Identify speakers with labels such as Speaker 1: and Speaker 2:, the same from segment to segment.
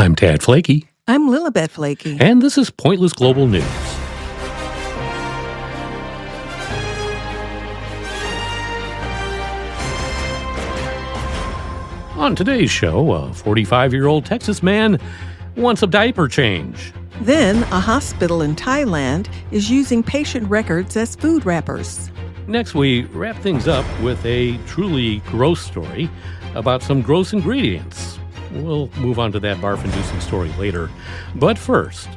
Speaker 1: I'm Tad Flakey,
Speaker 2: I'm Lilibet Flakey.
Speaker 1: and this is Pointless Global News. On today's show, a 45-year-old Texas man wants a diaper change.
Speaker 2: Then, a hospital in Thailand is using patient records as food wrappers.
Speaker 1: Next, we wrap things up with a truly gross story about some gross ingredients. We'll move on to that barf-inducing story later. But first,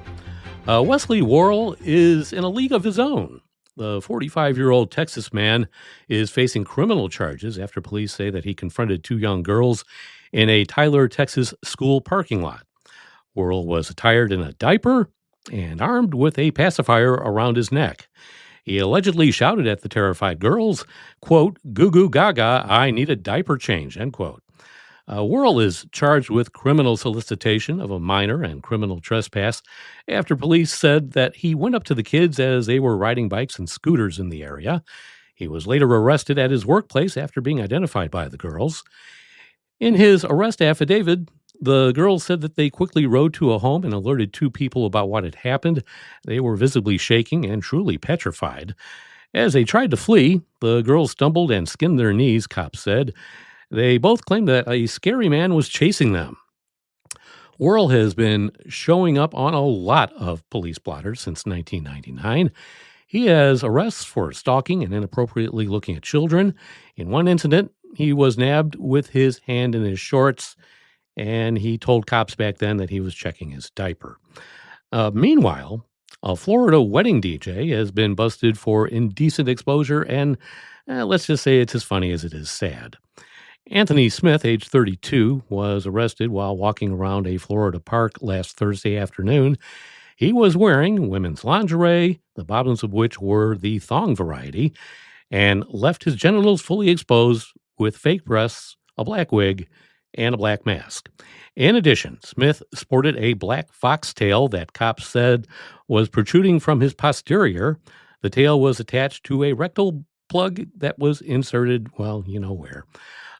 Speaker 1: Wesley Worrell is in a league of his own. The 45-year-old Texas man is facing criminal charges after police say that he confronted two young girls in a Tyler, Texas school parking lot. Worrell was attired in a diaper and armed with a pacifier around his neck. He allegedly shouted at the terrified girls, quote, "Goo goo gaga, I need a diaper change," end quote. Worrell is charged with criminal solicitation of a minor and criminal trespass after police said that he went up to the kids as they were riding bikes and scooters in the area. He was later arrested at his workplace after being identified by the girls. In his arrest affidavit, the girls said that they quickly rode to a home and alerted two people about what had happened. They were visibly shaking and truly petrified. As they tried to flee, the girls stumbled and skinned their knees, cops said. They both claimed that a scary man was chasing them. Worrell has been showing up on a lot of police blotters since 1999. He has arrests for stalking and inappropriately looking at children. In one incident, he was nabbed with his hand in his shorts, and he told cops back then that he was checking his diaper. Meanwhile, a Florida wedding DJ has been busted for indecent exposure, and let's just say it's as funny as it is sad. Anthony Smith, age 32, was arrested while walking around a Florida park last Thursday afternoon. He was wearing women's lingerie, the bottoms of which were the thong variety, and left his genitals fully exposed with fake breasts, a black wig, and a black mask. In addition, Smith sported a black foxtail that cops said was protruding from his posterior. The tail was attached to a rectal plug that was inserted, well, you know where.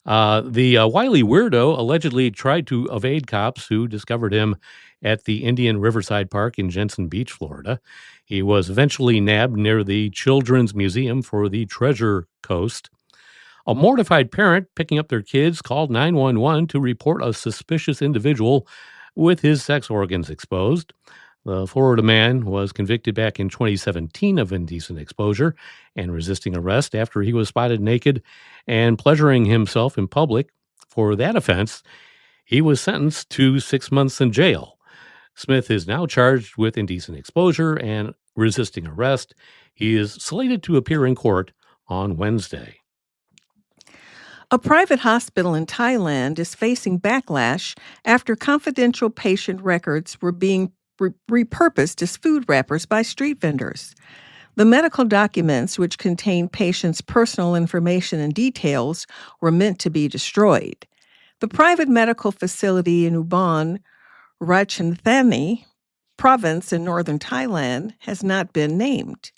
Speaker 1: The wily weirdo allegedly tried to evade cops who discovered him at the Indian Riverside Park in Jensen Beach, Florida. He was eventually nabbed near the Children's Museum for the Treasure Coast. A mortified parent picking up their kids called 911 to report a suspicious individual with his sex organs exposed. The Florida man was convicted back in 2017 of indecent exposure and resisting arrest after he was spotted naked and pleasuring himself in public. For that offense, he was sentenced to 6 months in jail. Smith is now charged with indecent exposure and resisting arrest. He is slated to appear in court on Wednesday.
Speaker 2: A private hospital in Thailand is facing backlash after confidential patient records were being repurposed as food wrappers by street vendors. The medical documents, which contain patients' personal information and details, were meant to be destroyed. The private medical facility in Ubon Ratchathani province in northern Thailand has not been named.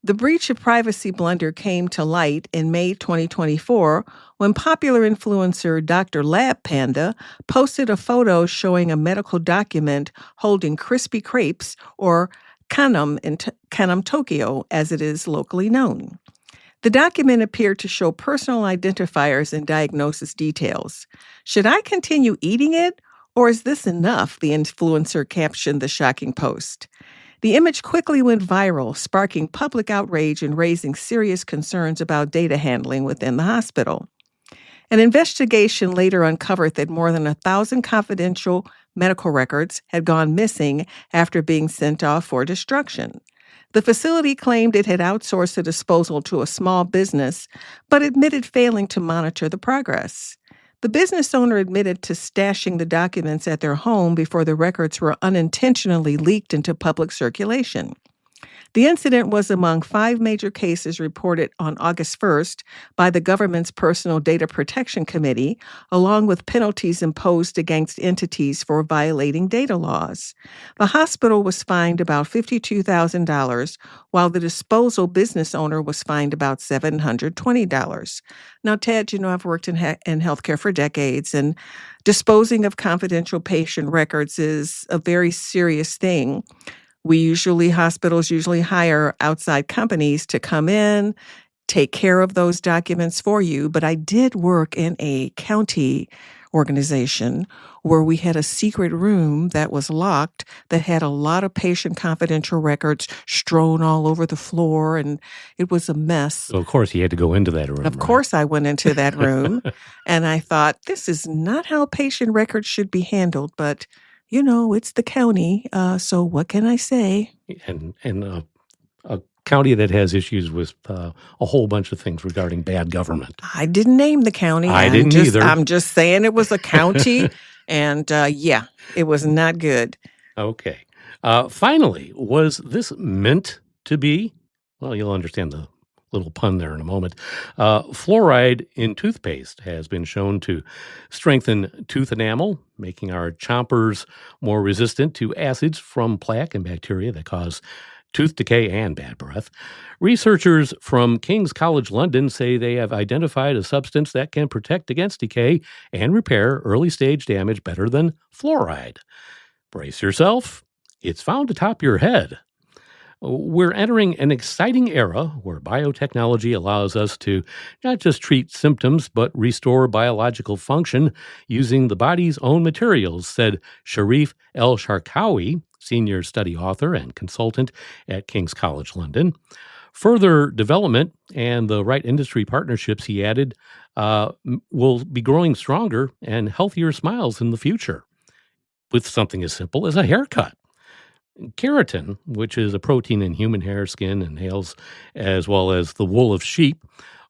Speaker 2: The breach of privacy blunder came to light in May 2024 when popular influencer Dr. Lab Panda posted a photo showing a medical document holding crispy crepes, or kanam in Kanam, Tokyo, as it is locally known. The document appeared to show personal identifiers and diagnosis details. "Should I continue eating it, or is this enough?" the influencer captioned the shocking post. The image quickly went viral, sparking public outrage and raising serious concerns about data handling within the hospital. An investigation later uncovered that more than 1,000 confidential medical records had gone missing after being sent off for destruction. The facility claimed it had outsourced the disposal to a small business, but admitted failing to monitor the progress. The business owner admitted to stashing the documents at their home before the records were unintentionally leaked into public circulation. The incident was among 5 major cases reported on August 1st by the government's Personal Data Protection Committee, along with penalties imposed against entities for violating data laws. The hospital was fined about $52,000, while the disposal business owner was fined about $720. Now, Ted, I've worked in healthcare for decades, and disposing of confidential patient records is a very serious thing. Hospitals usually hire outside companies to come in, take care of those documents for you. But I did work in a county organization where we had a secret room that was locked that had a lot of patient confidential records strewn all over the floor, and it was a mess.
Speaker 1: So, of course, you had to go into that room.
Speaker 2: Of course, I went into that room, and I thought, this is not how patient records should be handled, but it's the county, so what can I say?
Speaker 1: And a county that has issues with a whole bunch of things regarding bad government.
Speaker 2: I didn't name the county.
Speaker 1: I didn't either.
Speaker 2: I'm just saying it was a county, and it was not good.
Speaker 1: Okay. Finally, was this meant to be? Well, you'll understand the little pun there in a moment. Fluoride in toothpaste has been shown to strengthen tooth enamel, making our chompers more resistant to acids from plaque and bacteria that cause tooth decay and bad breath. Researchers from King's College London say they have identified a substance that can protect against decay and repair early-stage damage better than fluoride. Brace yourself. It's found atop your head. We're entering an exciting era where biotechnology allows us to not just treat symptoms, but restore biological function using the body's own materials, said Sharif El-Sharkawi, senior study author and consultant at King's College London. Further development and the right industry partnerships, he added, will be growing stronger and healthier smiles in the future with something as simple as a haircut. Keratin, which is a protein in human hair, skin, and nails, as well as the wool of sheep,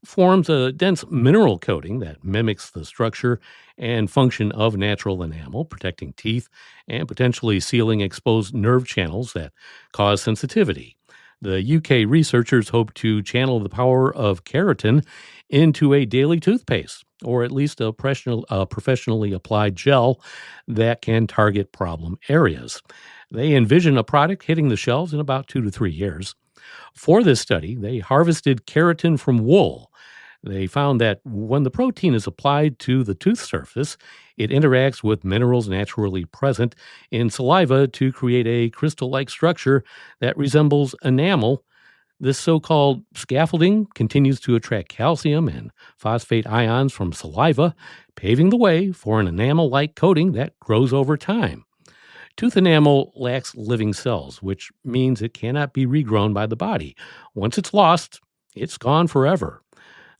Speaker 1: forms a dense mineral coating that mimics the structure and function of natural enamel, protecting teeth and potentially sealing exposed nerve channels that cause sensitivity. The UK researchers hope to channel the power of keratin into a daily toothpaste, or at least a professionally applied gel that can target problem areas. They envision a product hitting the shelves in about 2 to 3 years. For this study, they harvested keratin from wool. They found that when the protein is applied to the tooth surface, it interacts with minerals naturally present in saliva to create a crystal-like structure that resembles enamel. This so-called scaffolding continues to attract calcium and phosphate ions from saliva, paving the way for an enamel-like coating that grows over time. Tooth enamel lacks living cells, which means it cannot be regrown by the body. Once it's lost, it's gone forever.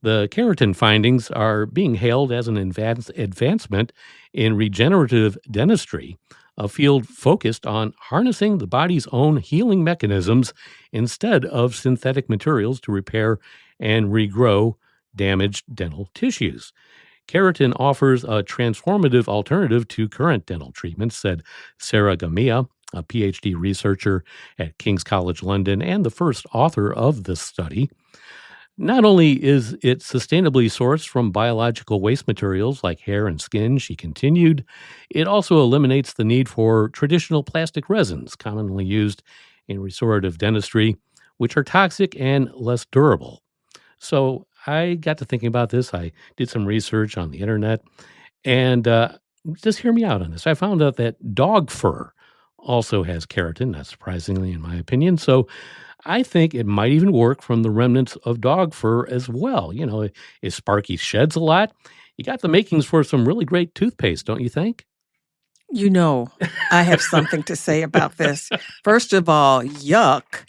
Speaker 1: The keratin findings are being hailed as an advancement in regenerative dentistry, a field focused on harnessing the body's own healing mechanisms instead of synthetic materials to repair and regrow damaged dental tissues. Keratin offers a transformative alternative to current dental treatments, said Sarah Gamia, a PhD researcher at King's College London and the first author of this study. Not only is it sustainably sourced from biological waste materials like hair and skin, she continued, it also eliminates the need for traditional plastic resins commonly used in restorative dentistry, which are toxic and less durable. So I got to thinking about this. I did some research on the internet, and just hear me out on this. I found out that dog fur also has keratin, not surprisingly, in my opinion. So I think it might even work from the remnants of dog fur as well. If Sparky sheds a lot, you got the makings for some really great toothpaste, don't you think?
Speaker 2: I have something to say about this. First of all, yuck.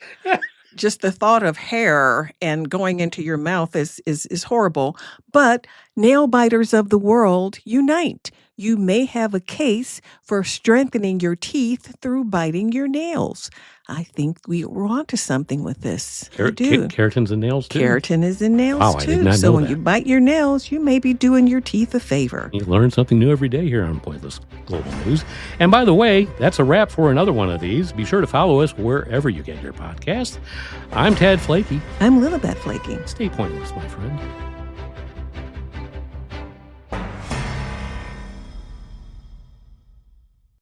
Speaker 2: Just the thought of hair and going into your mouth is horrible. But nail biters of the world, unite. you may have a case for strengthening your teeth through biting your nails. I think we're onto something with this. I do.
Speaker 1: Keratin's in nails, too?
Speaker 2: Keratin is in nails,
Speaker 1: Wow,
Speaker 2: too.
Speaker 1: I did not
Speaker 2: so
Speaker 1: know
Speaker 2: when
Speaker 1: that.
Speaker 2: you bite your nails, you may be doing your teeth a favor.
Speaker 1: You learn something new every day here on Pointless Global News. And by the way, that's a wrap for another one of these. Be sure to follow us wherever you get your podcast. I'm Tad Flakey.
Speaker 2: I'm Lilibet Flaky.
Speaker 1: Stay pointless, my friend.